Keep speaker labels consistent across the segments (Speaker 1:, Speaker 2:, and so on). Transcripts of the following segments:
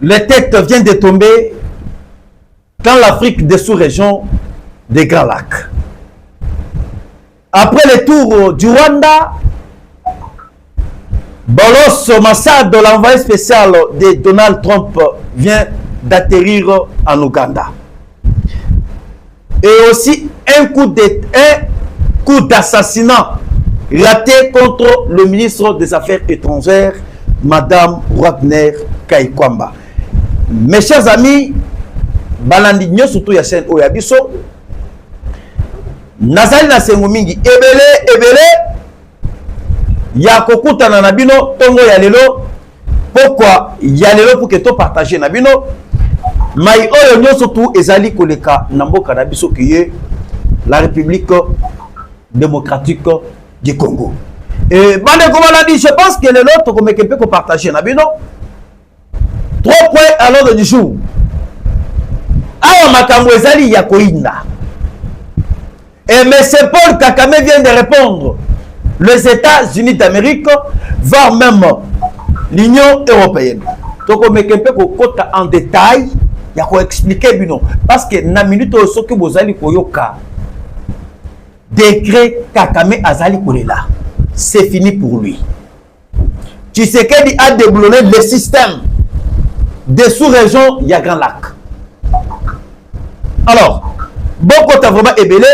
Speaker 1: Les têtes viennent de tomber dans l'Afrique des sous-régions des Grands Lacs. Après le tour du Rwanda, Bolos Massad, l'envoyé spécial de Donald Trump, vient d'atterrir en Ouganda. Et aussi un coup d'assassinat raté contre le ministre des Affaires étrangères, Madame Wagner Kaikwamba. Mes chers amis, Balandigno surtout ya chaîne Oyabiso, Nazali na sengo mingi ebele ya kokuta na nabino tongo ya lelo. Pourquoi ya lelo pour que to partager nabino mai oyo nyo surtout ezali koleka na mboka na biso kiye la République démocratique du Congo. Et bande comme on a dit, je pense que le lot comme que peut partager nabino 3 points à l'ordre du jour. Awa makambo ezali ya koinda. Et M. Paul Kagame vient de répondre. Les États-Unis d'Amérique, voire même l'Union européenne. Donc on peut en détail, il y a expliquer bino parce que na minute so que bozali koyoka décret Kagame azali kolela. C'est fini pour lui. Tshisekedi a déboulonné le système des sous-régions ya Grand Lac. Alors, beaucoup t'as vraiment ébélé.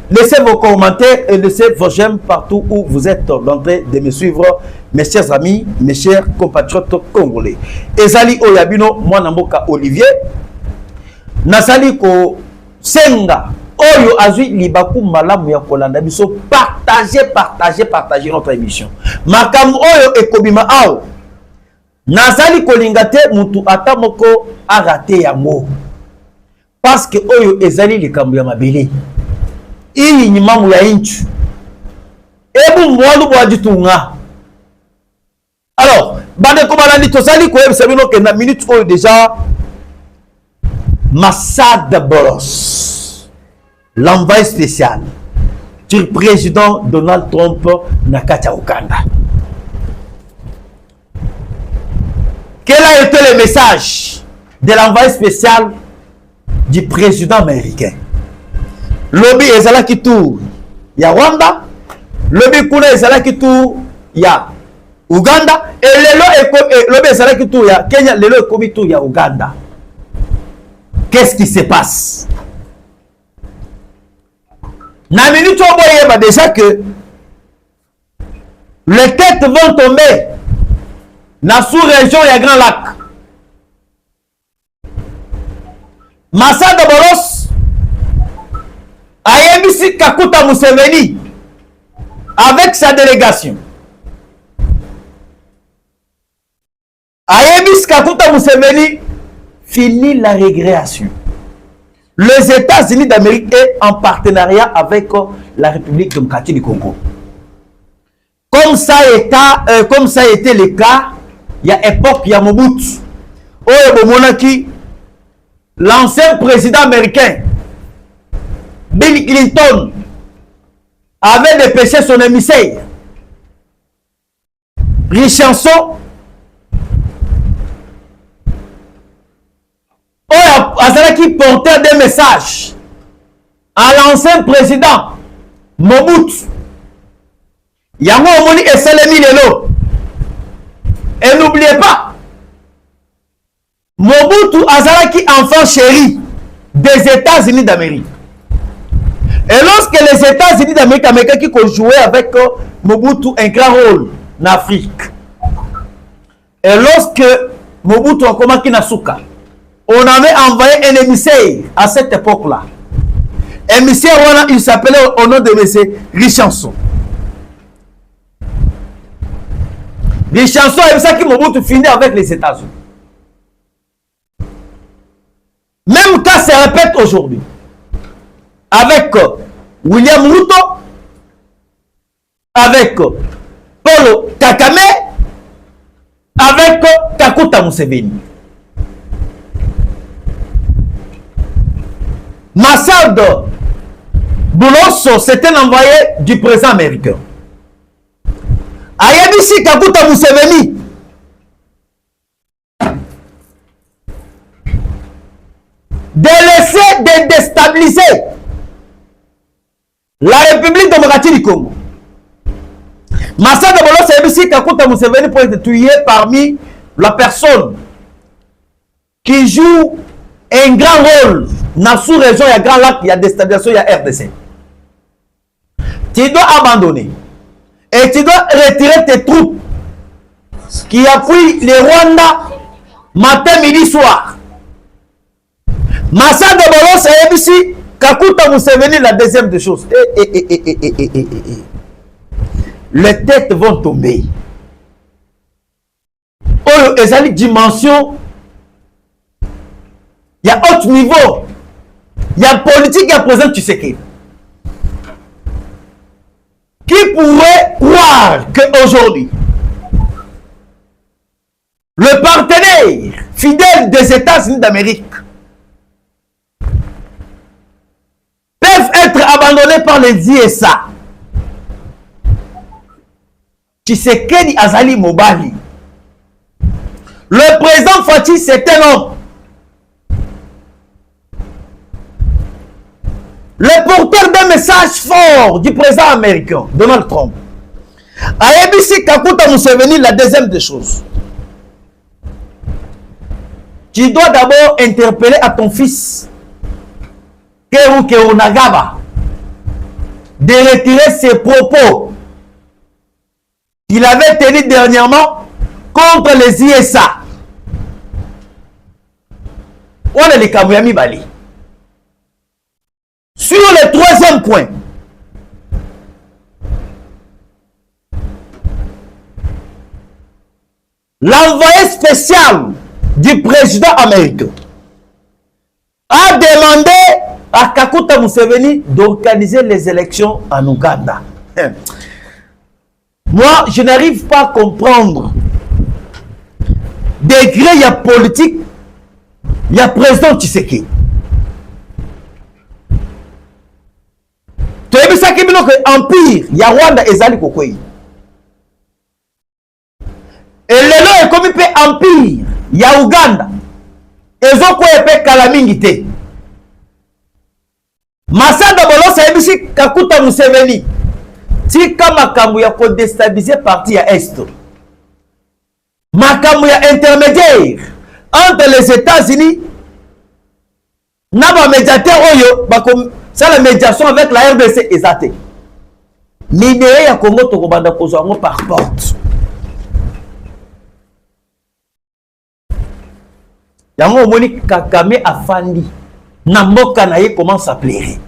Speaker 1: Laissez vos commentaires et laissez vos j'aime partout où vous êtes en train de me suivre, mes chers amis, mes chers compatriotes congolais. Ezali Oyabino, moi Namboka Olivier, Nasali ko Senga, Oyo Azui Libaku Malamu ya Kolanda Biso, partagez notre émission. Makam Oyo Ekobima Ao, Nasali Kolingate Mutu Atamoko a raté Yango. Parce que Oyo Ezali Likambu ya Mabele. Iyi ni mamu ya inchu. Ebu mwalu bwajitunga. Alors, bande komalandi tosali ko ebisabino ke na minute oyo déjà Massad Bolos, l'envoyé spécial du président Donald Trump na kati ya Ouganda. Quel a été le message de l'envoyé spécial du président américain? Lobby ezalaki tour ya Rwanda, lobby kuna ezalaki tour ya Uganda, et lobby ezalaki tour ya Kenya, lelo ekomi tour ya Uganda. Qu'est-ce qui se passe? Na minute on voit déjà que les têtes vont tomber dans sous-région ya Grand Lac. Massad Bolos Ayebisi Kakuta Museveni avec sa délégation. Ayebisi Kakuta Museveni finit la récréation. Les États-Unis d'Amérique est en partenariat avec la République démocratique du Congo. Comme ça a été le cas, il y a époque, il y a Mobutu. Monaki, l'ancien président américain, Bill Clinton, avait dépêché son émissaire, Richardson, qui portait des messages à l'ancien président Mobutu. Yango Omoni et Salemi Lelo. Et n'oubliez pas, Mobutu Azalaki, enfant chéri des États-Unis d'Amérique. Et lorsque les États-Unis d'Amérique qui ont joué avec Mobutu un grand rôle en Afrique, et lorsque Mobutu a commencé Nasuka, on avait envoyé un émissaire à cette époque-là. Émissaire, il s'appelait au nom de M. Richardson. Richardson, c'est ça qui Mobutu finit avec les États-Unis. Même cas se répète aujourd'hui. Avec William Ruto, avec Paul Kagame, avec Kakuta Museveni. Massad Bolos, c'est un envoyé du président américain. Ayebisi Kakuta Museveni de laisser de déstabiliser la République démocratique du Congo. Massada Bolo Sebisi Kakuta Museveni pour être tué parmi la personne qui joue un grand rôle dans la sous-région, il y a Grand Lac, il y a déstabilisation, il y a RDC. Tu dois abandonner et tu dois retirer tes troupes qui appuient les Rwanda matin, midi, soir. Massada Bolo Sebisi Kakuta Museveni, la deuxième des choses. Les têtes vont tomber. Oh, ils ont une dimension. Il y a haut niveau. Il y a politique à présent, tu sais qui. Qui pourrait croire qu'aujourd'hui, le partenaire fidèle des États-Unis d'Amérique peuvent être abandonnés par les ISA. Tshisekedi Azali Mobali. Le président Fachi, c'est un homme. Le porteur d'un message fort du président américain, Donald Trump. A ABC Kakuta Museveni, la deuxième des choses. Tu dois d'abord interpeller à ton fils, Keru Keronagaba, de retirer ses propos qu'il avait tenus dernièrement contre les ISA. On est les Kamouyami Bali. Sur le troisième point, l'envoyé spécial du président américain a demandé à Kakuta Museveni d'organiser les élections en Ouganda. Moi, je n'arrive pas à comprendre. Degré, il y a politique, il y a président Tshisekedi. Tu as vu ça qui est empire, il y a Rwanda et Zali Kokoyi. Et le nom est comme empire, il y a Ouganda. Et ils ont quoi épée Kalamingite. Massada Bolo Sebisi Kakuta Museveni. Tika makambu ya ko déstabiliser parti ya Est. Makambu ya intermédiaire entre les États-Unis na ba médiateur oyo bakom ça la médiation avec la RDC ezate. Minéré ya Congo to banda kozwa ngo par porte. Yango moni Kakame afandi na mboka na ye commence à pleurer.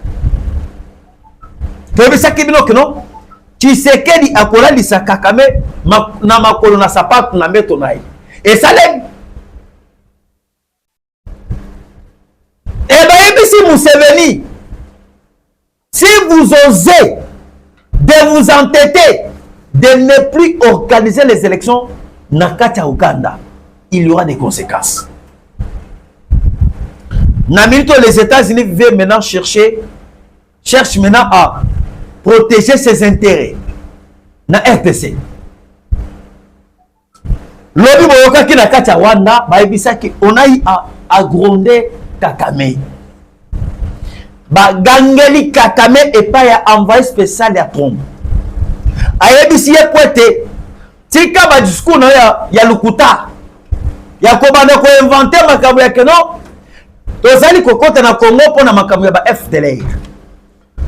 Speaker 1: Tu as vu ça qui bino que non? Tshisekedi akola lisa Kakame na makolo na sapato na meto na ye. Et ça l'aide. Et bien, si Museveni, si vous osez de vous entêter de ne plus organiser les élections dans Katia Ouganda, il y aura des conséquences. Namilito, les États-Unis veulent maintenant cherchent maintenant à protéger ses intérêts dans RTC. Lobby Boyoka qui na Katia Rwanda, on a eu à gronder Kakame. Gangeli Kakame et pas ya envoyé spécial ya Trump. Ayebisi ye kwete tika ba discours na ya lukuta. Ya kobanda ko inventer makambo ya keno. Tozali kokota na Congo pona makambo ya ba FDLR.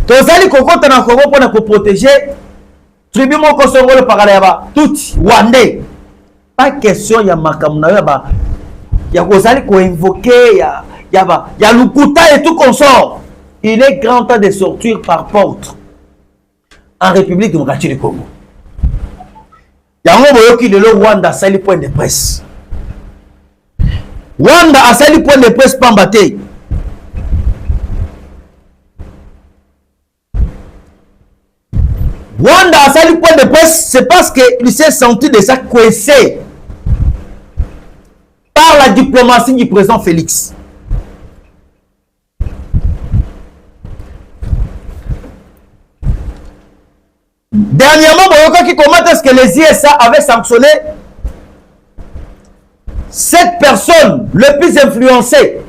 Speaker 1: Tozali kokota na Congo pona ko protéger tribu moko songolo pakala ya ba tuti wande. Pas question ya makambo na ya ba ya kozali ko invoquer ya lukuta et tout consort. Il est grand temps de sortir par porte en République démocratique du Congo. Yango boyoki lelo Rwanda sali point de presse. Rwanda a sali point de presse pambate. Rwanda a sali point de presse, c'est parce qu'il s'est senti déjà coincé par la diplomatie du président Félix. Dernièrement, comment est-ce que les ISA avaient sanctionné cette personne le plus influencée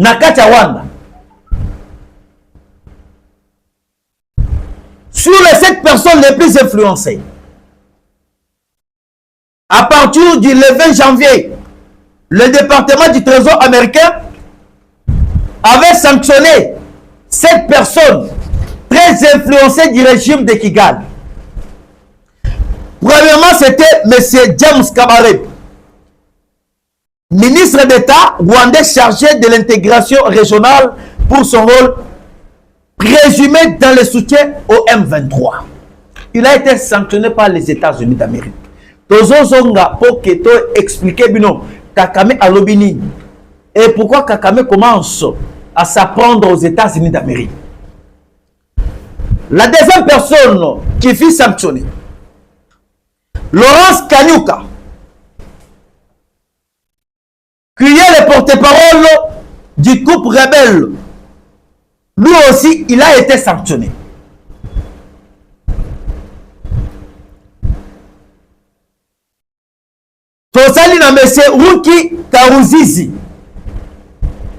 Speaker 1: Nakati Rwanda. Sur les 7 personnes les plus influencées, à partir du 20 janvier, le département du Trésor américain avait sanctionné 7 personnes très influencées du régime de Kigali. Premièrement, c'était M. James Kabarebe, ministre d'État rwandais chargé de l'intégration régionale pour son rôle présumé dans le soutien au M23. Il a été sanctionné par les États-Unis d'Amérique. Tozo Zonga pour que tu expliques bino Kakame à Lobini et pourquoi Kakame commence à s'apprendre aux États-Unis d'Amérique. La deuxième personne qui fut sanctionnée, Laurence Kanyuka, qui est le porte-parole du groupe rebelle. Lui aussi, il a été sanctionné. Tosali na M. Ruki Karuzizi,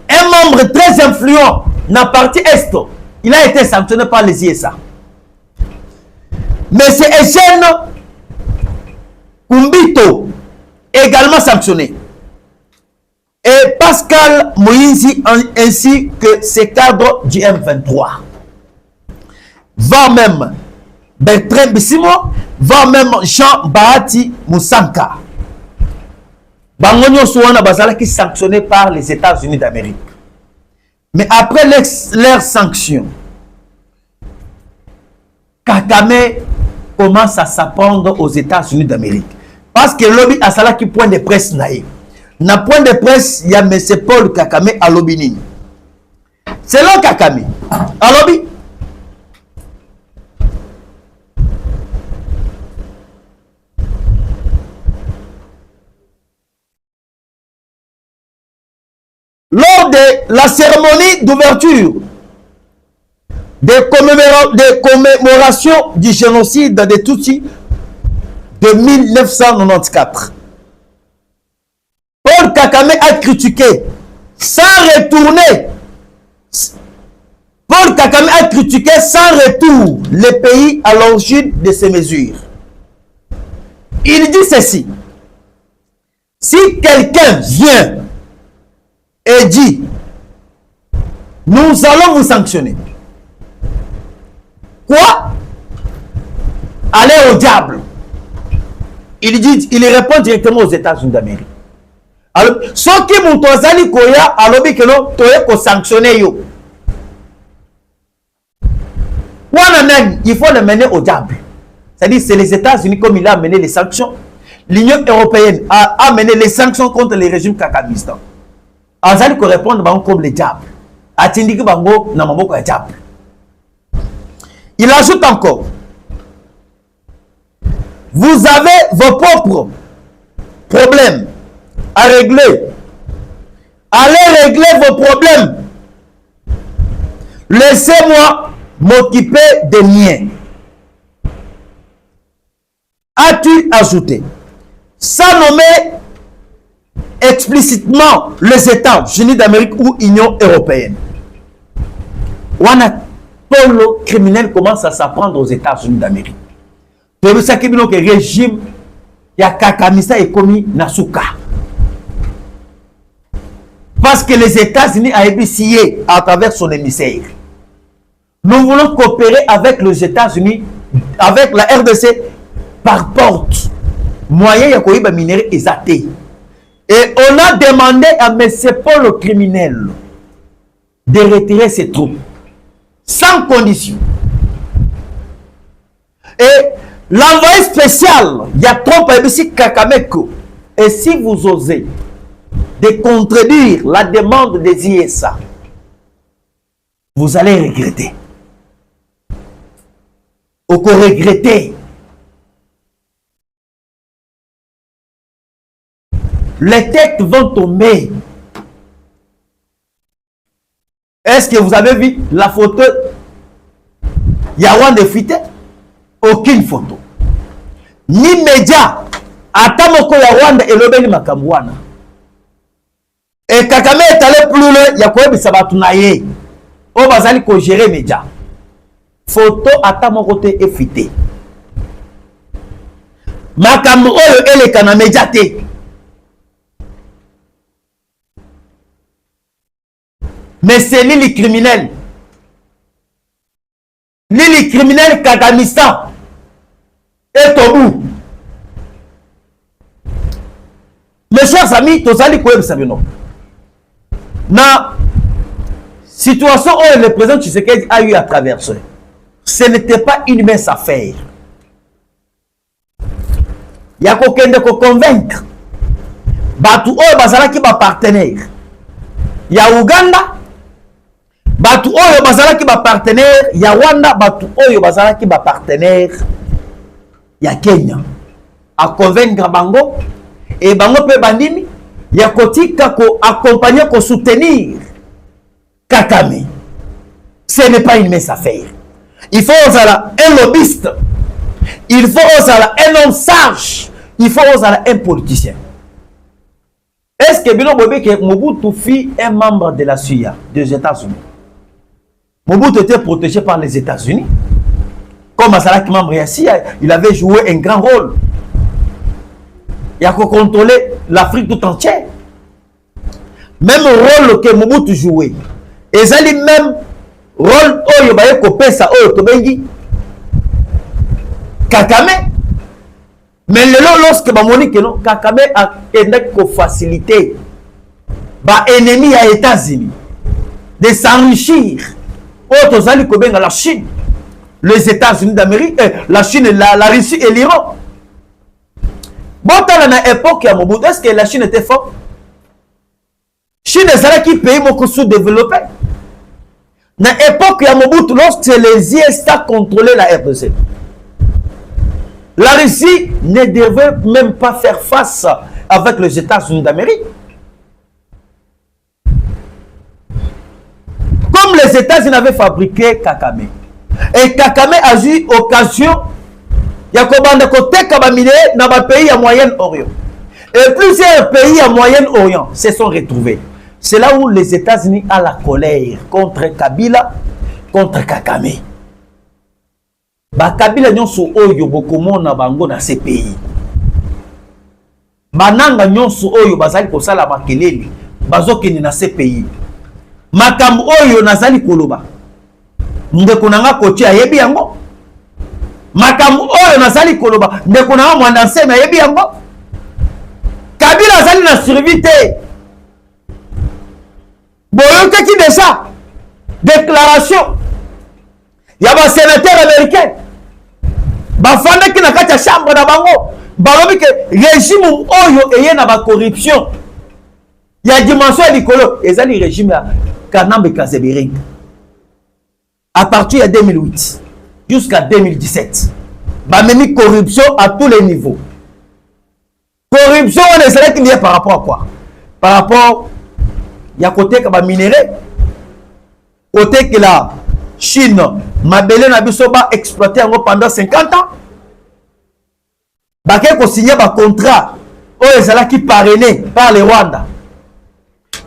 Speaker 1: un membre très influent dans la partie Est, il a été sanctionné par les ISA. M. Etienne Kumbito, également sanctionné. Et Pascal Moïse ainsi que ses cadres du M23. Va même Bertrand Bissimo, va même Jean Bahati Moussanka. Bangonyo Souana Bazala qui est sanctionné par les États-Unis d'Amérique. Mais après leur sanction, Kakame commence à s'apprendre aux États-Unis d'Amérique. Parce que lobby a ça qui point de presse naïf. Na point de presse, il y a M. Paul Kakame à Lobini. Selon Kakame, à Lobby, lors de la cérémonie d'ouverture des commémorations du génocide des Tutsis de 1994, Paul Kakame a critiqué sans retourner. Paul Kakame a critiqué sans retour les pays à l'origine de ces mesures. Il dit ceci: si quelqu'un vient et dit nous allons vous sanctionner, quoi? Allez au diable. Il répond directement aux États-Unis d'Amérique. Alors, ce qui m'ont tozali koya, alors que non, toye ko sanctionner yo. Il faut le mener au diable. C'est-à-dire, c'est les États-Unis comme il a mené les sanctions. L'Union européenne a mené les sanctions contre les régimes kakamistan. Azali ko répondre comme les diables. Atindiki bango na maboko ya diable. Il ajoute encore: vous avez vos propres problèmes à régler. Allez régler vos problèmes. Laissez-moi m'occuper des miens. A-t-il ajouté, sans nommer explicitement les États-Unis d'Amérique ou Union européenne. Wana polo criminel commence à s'apprendre aux États-Unis d'Amérique. C'est pour ça que le régime ya Kakamisa est commis Nasuka. Parce que les États-Unis a ébissé à travers son émissaire. Nous voulons coopérer avec les États-Unis, avec la RDC, par porte. Moyen ya koyiba minéré exaté. Et on a demandé à M. Paul le criminel de retirer ses troupes. Sans condition. Et l'envoyé spécial, il y a trop ici Kakameko. Et si vous osez de contredire la demande des ISA, vous allez regretter. Ou que regretter. Les têtes vont tomber. Est-ce que vous avez vu la photo Yawan de Fité? Aucune photo. Ni média. Atamoko Yawan et Lobeni Makamwana. Et Kakame est allé plus loin, il y a quoi de Sabatunaye. On va aller gérer les médias. Photo à mon côté effité. Makambo oyo eleka na média te. Mais c'est l'île criminel. L'île criminel Kakamistan. Et Tobu. Mes chers amis, tous allez quoi ça non. Na situation où le président Tshisekedi a eu à traverser, ce n'était pas une mince affaire. Il y a quelqu'un qui convaincre. Batu oyo bazalaki ba partenaire. Il y a Ouganda. Batu oyo bazalaki ba partenaire. Il y a Rwanda. Batu oyo bazalaki ba partenaire. Il y a Kenya. A convaincre bango. Et bango pe bandimi. Il y a kotika ko accompagner, ko soutenir Kakame. Ce n'est pas une mince affaire. Il faut un lobbyiste. Il faut un homme sage. Il faut un politicien. Est-ce que Bilo Bobé que Mobutu fit un membre de la CIA, des États-Unis? Mobutu était protégé par les États-Unis. Comme Azalaki membre de la CIA, il avait joué un grand rôle. Il a contrôlé l'Afrique tout entière. Même rôle que Mobutu jouait. Et c'est le même rôle oyo baye kopesa oyo tobengi Kakame. Mais lorsque Monique non Kakame a facilité ba ennemi à États-Unis de s'enrichir. Autres allez kobenga la Chine, les États-Unis d'Amérique, la Chine, la Russie et l'Iran. Bon, dans l'époque à Mobutu, est-ce que la Chine était forte? Chine est là qui pays beaucoup sous-développé. Dans l'époque à Mobutu, lorsque les ISA contrôlaient la RDC, la Russie ne devait même pas faire face avec les États-Unis d'Amérique. Comme les États-Unis avaient fabriqué Kakame. Et Kakame a eu occasion il y a des pays à Moyen-Orient. Et plusieurs pays à Moyen-Orient se sont retrouvés. C'est là où les États-Unis ont la colère contre Kabila, contre Kakame. Kabila nyonso oyo bokomo na bango na ces pays. Bananga nyonso oyo bazali kosala makelele bazokende na ces pays. Makambo oyo nazali koloba. Ndeko nanga koche ayebi yango. Makambo oyo nazali koloba ndeko nanga mwanda nsema ayebi yango. Kabila azali na survie te. Boyote ki déjà déclaration ya ba sénateur américain bafanda ki na kati ya chambre na bango balobi ke régime oyo eye na ba corruption ya dimension ya likolo ezali régime ya Kanambe Kazebering à partir de 2008 jusqu'à 2017 bamemi corruption à tous les niveaux. Corruption on est lié par rapport à quoi? Par rapport il y a côté que ba minerai côté que la Chine mabele na biso ba exploiter pendant 50 ans ba ko signer ba contrat o ezala qui parrainé par le Rwanda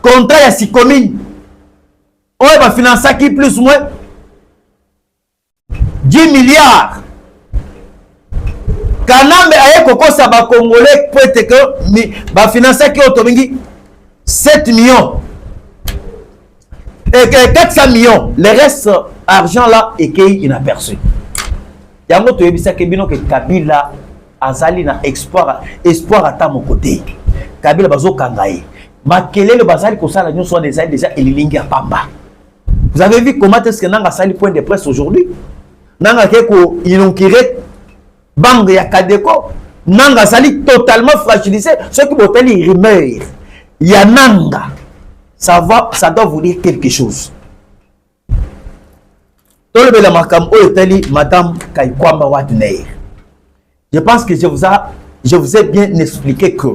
Speaker 1: contrat ya Sikomine o ba financer qui plus ou moins 10 milliards. Kanambe aye kokosa ba Congolais peut-être que ba financer qui otomingi 7 millions et 400 millions. Le reste argent là est inaperçu. Yango to yebisa ke bino ke Kabila azali na espoir à ta mon côté. Kabila bazo kangaye. Makelele bazali kosala nyonso déjà elilingi pamba. Vous avez vu comment est-ce que nanga sali point de presse aujourd'hui? Nanga keko inokire bande ya Kadeko, nanga sali totalement fragilisé, ce qui boteli rumeur. Ya nanga ça doit vous dire quelque chose. Tolebela makam o eteli madame Kaikwamba Wadner. Je pense que je vous ai bien expliqué que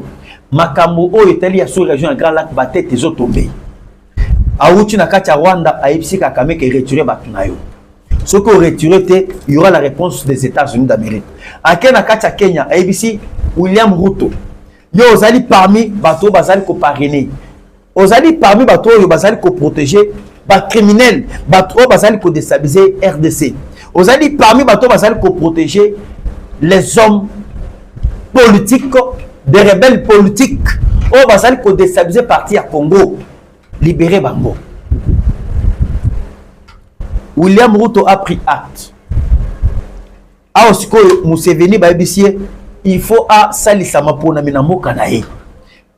Speaker 1: makambo o eteli ya sous région Grand Lac baté tes autres tombés. Aouti na kati Rwanda aipsi Kakame ke retirer batunayo. Ce qu'on retire, il y aura la réponse des États-Unis d'Amérique. À Kenya, ABC, William Ruto. Yo, vous allez parmi bateau, bazali ko parrainé. Ozali parmi bato oyo bazali ko protéger ba criminels, bato oyo bazali ko déstabiliser RDC. Ozali parmi bato bazali ko protéger les hommes politiques, des rebelles politiques oyo bazali ko déstabiliser parti ya Congo, libérer bango. William Ruto a pris acte. A aussi que Museveni baebisie, il faut a salisa mapona minamoka na ye.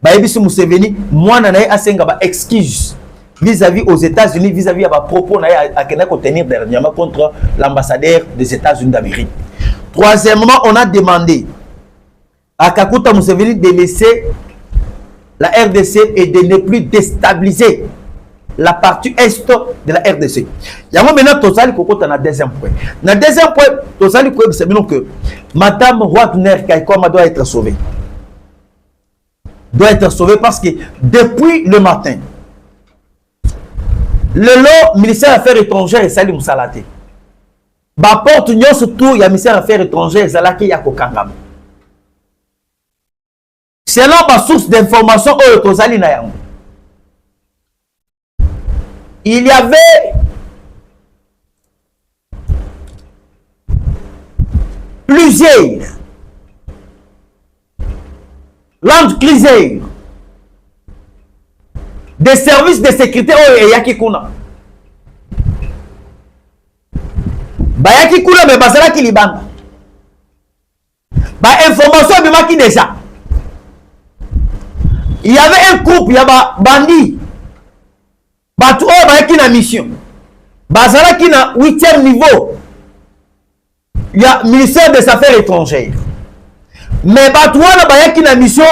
Speaker 1: Baebisi Museveni mwana na ye asenga ba excuse vis-à-vis aux États-Unis, vis-à-vis à ba propos na ye a kena ko tenir dernièrement contre l'ambassadeur des États-Unis d'Amérique. Troisièmement, on a demandé à Kakuta Museveni de laisser la RDC et de ne plus déstabiliser la partie est de la RDC. Yango maintenant tozali kokota na deuxième point. Na deuxième point, tozali ko c'est bien que Madame Wagner Kaikoma doit être sauvée. Doit être sauvée parce que depuis le matin, le ministère des Affaires étrangères Salim Salate. Ba porte nyo surtout ya ministère des Affaires étrangères Zalaki ya kokangam. Selon ma source d'information oyo tozali na yango. Il y avait plusieurs landcrisers des services de sécurité au Yaki Kuna. Bayaki Kuna mais basala ki libanda. Ba information bimaki déjà. Il y avait un groupe, il y a bandit. Bato oyo bayaki na mission. Bazalaki na 8e niveau. Il y a ministère des Affaires étrangères. Mais bato wana bayaki na mission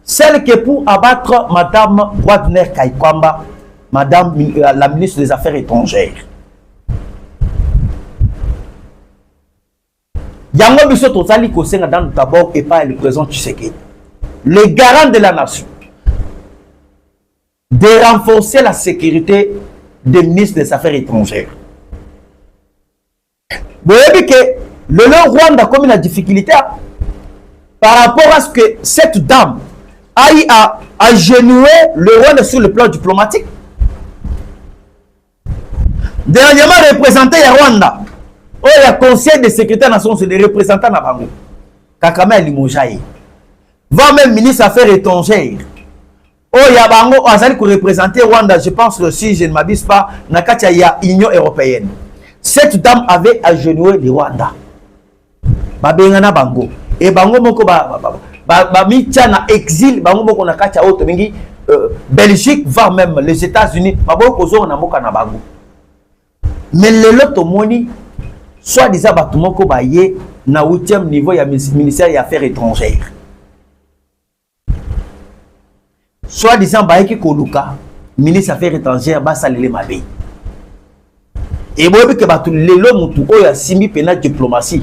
Speaker 1: celle que pour abattre Madame Wagner Kaikwamba, Madame la ministre des Affaires étrangères. Yango biso tozali kosenga dans d'abord et pas le président Tshisekedi, le garant de la nation, de renforcer la sécurité des ministres des Affaires étrangères. Vous voyez que le Rwanda a comme une difficulté par rapport à ce que cette dame aille à agenouer le Rwanda sur le plan diplomatique. Dernièrement représenté à Rwanda, où il y a conseil de sécurité nationale, c'est des représentants à Bango. Kakame Limojaï. Va même ministre des Affaires étrangères. Oh, il y a Bango, Azali qui représenter Rwanda, je pense que si je ne m'abuse pas, Nakatia, il y a Union européenne. Cette dame avait agenoué le Rwanda. Babengana Bango. Et Bango moko mitia na exil, Bango moko Nakatia auto mingi, Belgique, voire même les États-Unis, Bango kozo na moka na Bango. Mais le lot moni, soit disant batumoko baye na 8e niveau, il y a ministère des Affaires étrangères. Soit disant Baïki Koluka, ministre des Affaires étrangères, Basalele Mabé. Et moi, je vais le long de Simi Pena diplomatie.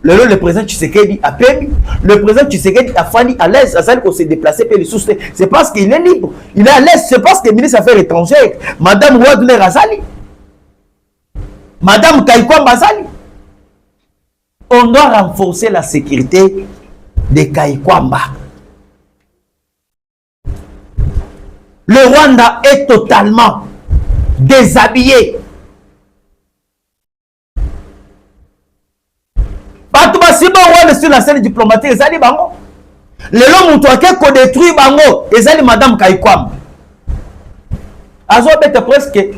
Speaker 1: Le président Tshisekedi a permis, le président Tshisekedi a fallu à l'aise, à celle qu'on s'est déplacé pour les sources. C'est parce qu'il est libre, il est à l'aise, c'est parce que le ministre des Affaires étrangères, Madame Wagner Azali, Madame Kaikwamba Azali. On doit renforcer la sécurité de Kaikwamba. Le Rwanda est totalement déshabillé. Si on sur la scène diplomatique, les bango. Les gens qui détruit bango, les Madame Kaikwamba. Azo bete presque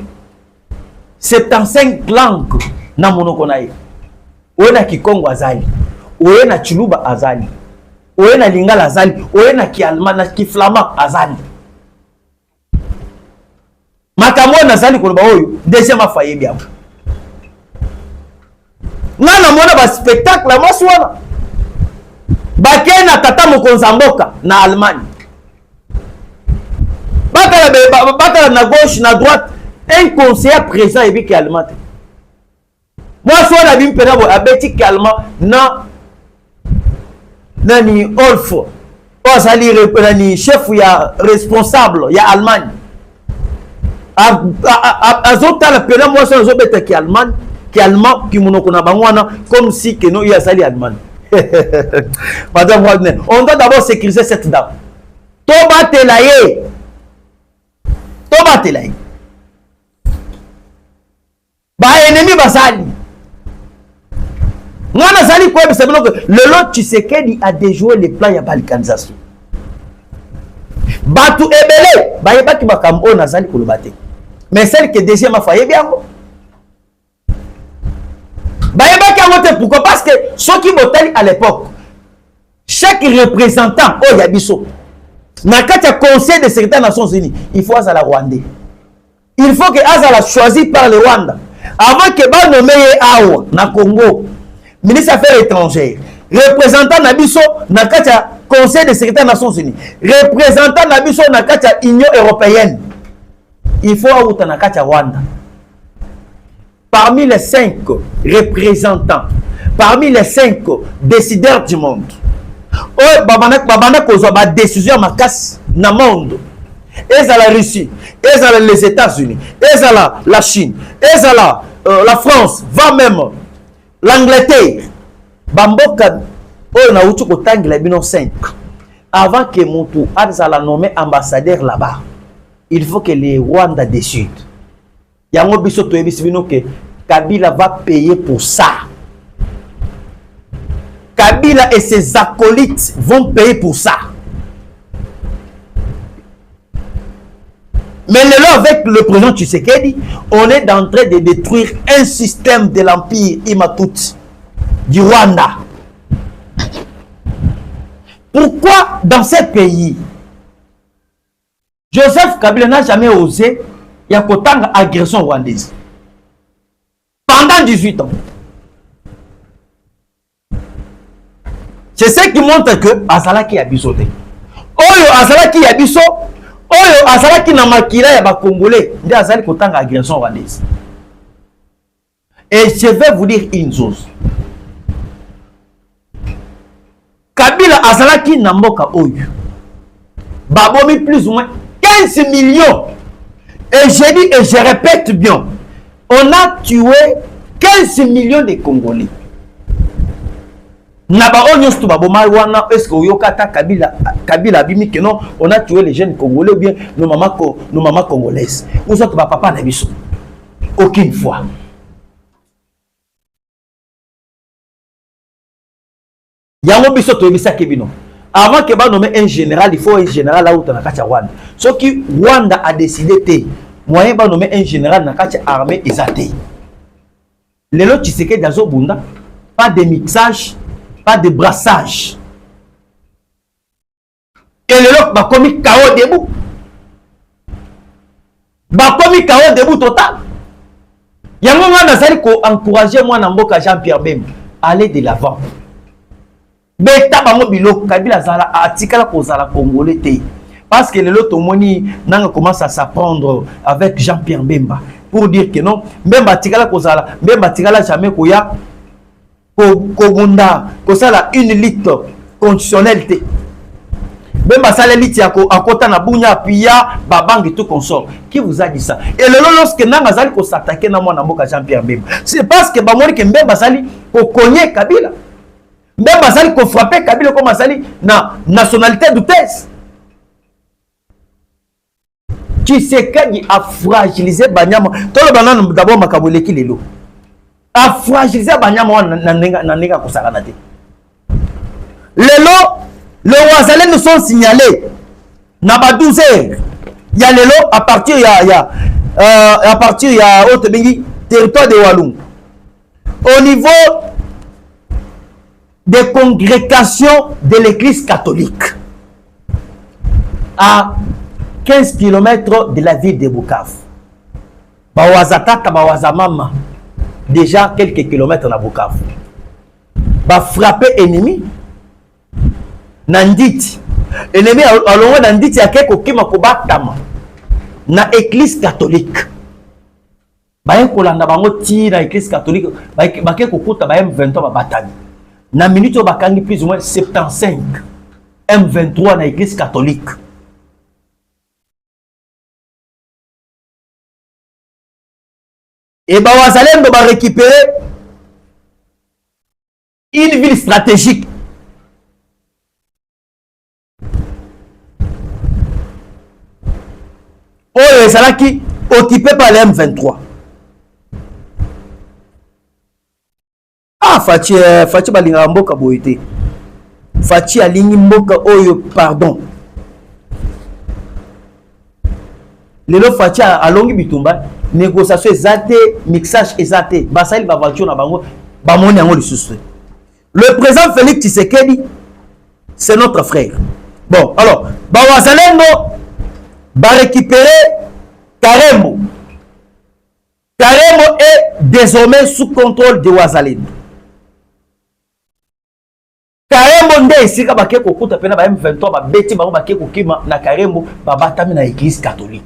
Speaker 1: 75 langues na monokonaye. Oena Kikongo azali, oena Chiluba azali, oena Lingala azali, oena Kialmana Kiflama azali. Makambo nazali koloba oyo deuxième afaye bien. Nana mona ba spectacle la maswana. Bakena tata mokonza mboka na Allemagne. Bakala na gauche na droite un conseiller présent et bi ki allemand. Moi soit bim pena bo abeti allemand na nani Olfo. Ozali ni chef ya responsable ya Allemagne. Azota la pena moi so zobeta ki allemand qui monokona bangwana comme si que nous y a sali allemand. Madame Wagner, on doit d'abord sécuriser cette dame. Toba telaye. tobatela ye baennemi bazali nga nazali koyebisa bino ke lelo Tshisekedi a déjoué le plan ya balkanisation bato ebele bayebaki makambo oyo nazali koloba te mais celle que deuxième fois yebi yango bayebaki yango te pourquoi parce que soki botali à l'époque chaque représentant oyo ya biso na kati ya conseil de sécurité des Nations Unies il faut azala rwandais il faut que azala choisi par le Rwanda avant que banome ye awa na Congo ministre des Affaires étrangères représentant na biso na kati ya conseil de sécurité des Nations Unies représentant na biso na kati ya Union européenne il faut auta na kati ya Rwanda parmi les 5 représentants parmi les 5 décideurs du monde oyo babanda kozwa ba décision makasi na monde ezala Russie ezala les États-Unis ezala la Chine ezala la France va même l'Angleterre bamboka oyo na utu kotangela bino 5 avant que mutu azala nommé ambassadeur là-bas il faut que les Rwanda décident yango biso toyebisi bino que Kabila va payer pour ça. Kabila et ses acolytes vont payer pour ça. Mais là, avec le président Tshisekedi, on est en train de détruire un système de l'empire Imatut du Rwanda. Pourquoi dans ces pays, Joseph Kabila n'a jamais osé y avoir autant d'agression rwandaise pendant 18 ans? C'est ce qui montre que Azalaki a bisoté. Oyo Azalaki a biso, Oyo Azalaki na makila ya ba Congolais, ndi Azalaki autant d'agression rwandaise. Et je vais vous dire une chose. Kabila Azalaki na mboka oyo. Babomi plus ou moins 15 millions. Et je dis et je répète bien, on a tué 15 millions de Congolais. Naba onyos to baboma wana est-ce que yokata Kabila bimi que non, on a tué les jeunes Congolais ou bien nos mamans congolaises. Ou soit ba papa na biso. Aucune fois. Yango biso to ebisa kebino. Avant que ba nommer un général, il faut un général là où dans la kacha Rwanda. Ce qui Rwanda a décidé te moyen ba nommer un général na kacha armée ezate. Lelo Tshisekedi dazo bunda, pas de mixage, pas de brassage. Et lelo ba komi KO debout. Ba komi KO debout total. Yango wana sali ko encourager moi na mboka Jean-Pierre Bemba aller de l'avant. Beta bango bilo Kabila zala atikala ko zala congolais te parce que lelo tomoni nanga commence à s'apprendre avec Jean-Pierre Bemba pour dire que non Bemba tikala ko zala Bemba tikala jamais ko ya ko bunda ko sala une lutte constitutionnelle te Bemba sala lutte ya ko akota na bunya pia babangi tout consort. Qui vous a dit ça? Et lelo lorsque nanga zali ko s'attaquer na mwana mboka Jean-Pierre Bemba c'est parce que bamoni que Bemba sali ko cogner Kabila. Même Azali ko frappé Kabila comme Azali na nationalité douteuse. Tshisekedi a fragilisé Banyama. Tout le banana d'abord makabole ki lelo. A fragilisé Banyama na nenga ko sakana te. Lelo le Wazalais nous sont signalés na ba 12 heures. Il y a lelo à partir autre bengi territoire de Walungu. Au niveau des congrégations de l'église catholique à 15 km de la ville de Bukavu. Bawazatata, Bawazamama, déjà quelques kilomètres dans Bukavu. Ba frapper ennemi. Nanditi. Ennemi alongo Nanditi ya keko kima kobatama. Na église catholique. Baye kolanda bango ti na église catholique. Baye kokuta ba M23 ba batani. Na minute au bakangi plus ou moins 75 M23 na église catholique. Et Bawazalem va récupérer une ville stratégique. oyo ezalaki occupé par le M23. Ah, Fachi balinga mboka boyete. Fachi alingi mboka oyo, pardon. Lelo Fachi alongi bitumba, négociation ezate, mixage ezate, basali ba voiture na bango, ba moni yango lisusu. Le président Félix Tshisekedi, c'est notre frère. Bon, alors, Bawazalendo va récupérer Karembo. Karembo est désormais sous contrôle de Wazalendo. Karembo nde esika bake kokuta pena ba M23 ba beti bango bake kokima na Karembo ba batami na église catholique.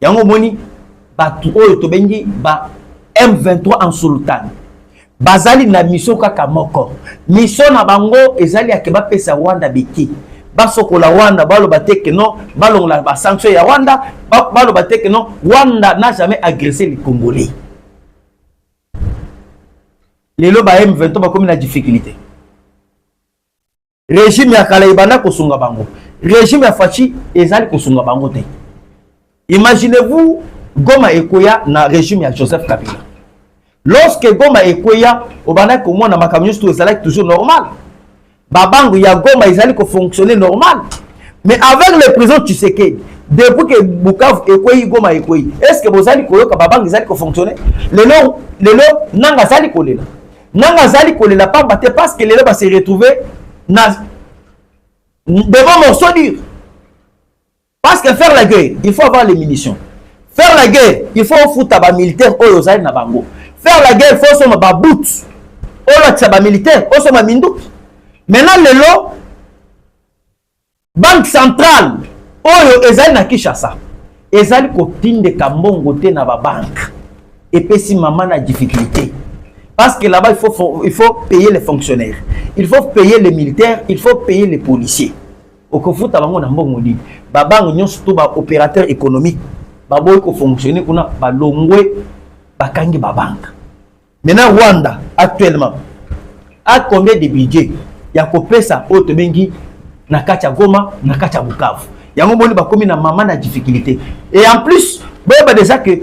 Speaker 1: Yango moni batu oyo tobengi ba M23 en sultan. Bazali na mission kaka moko. Mission na bango ezali akeba pesa Rwanda biki. Basokola Rwanda balo bateke non, balong la ba sanction ya Rwanda, balo bateke non, Rwanda n'a jamais agressé les Congolais. Lelo ba M23 ba comme na difficulté. Régime ya Kalaibana kosunga bango. Régime ya Fachi ezali kosunga bango te. Imaginez-vous Goma Ekoya na régime ya Joseph Kabila. Lorsque Goma Ekoya, obana ko mona makamyo tout ezali toujours normal. Babangu ya Goma ezali ko fonctionner normal. Mais avec le président Tshisekedi, depuis que Bukavu Ekoyi Goma Ekoyi, est-ce que bozali koyoka babangu ezali ko fonctionner? Lelo nanga zali kolela. Nanga zali kolela pas battre parce que lelo va se retrouver devant morceau dur. Parce que faire la guerre, il faut avoir les munitions. Faire la guerre, il faut foutre ba militaire oyo zali na bango. Faire la guerre, il faut soma ba boot. Oyo tsaba militaire, oyo soma mindu. Maintenant lelo banque centrale oyo ezali na Kinshasa. Ezali ko tinde kambongo te na ba banque. Et puis si maman a difficulté. Parce que là-bas il faut payer les fonctionnaires. Il faut payer les militaires, il faut payer les policiers. Au kofu tabango na mbongo ni. Babango nyonso to ba opérateur économique. Baboy ko fonctionner kuna ba longwe bakangi ba banque. Maintenant Rwanda actuellement a combien de budget ya kopesa oto bengi na kacha Goma na kacha Bukavu. Yango boni ba komi na maman na difficulté. Et en plus, boyeba déjà que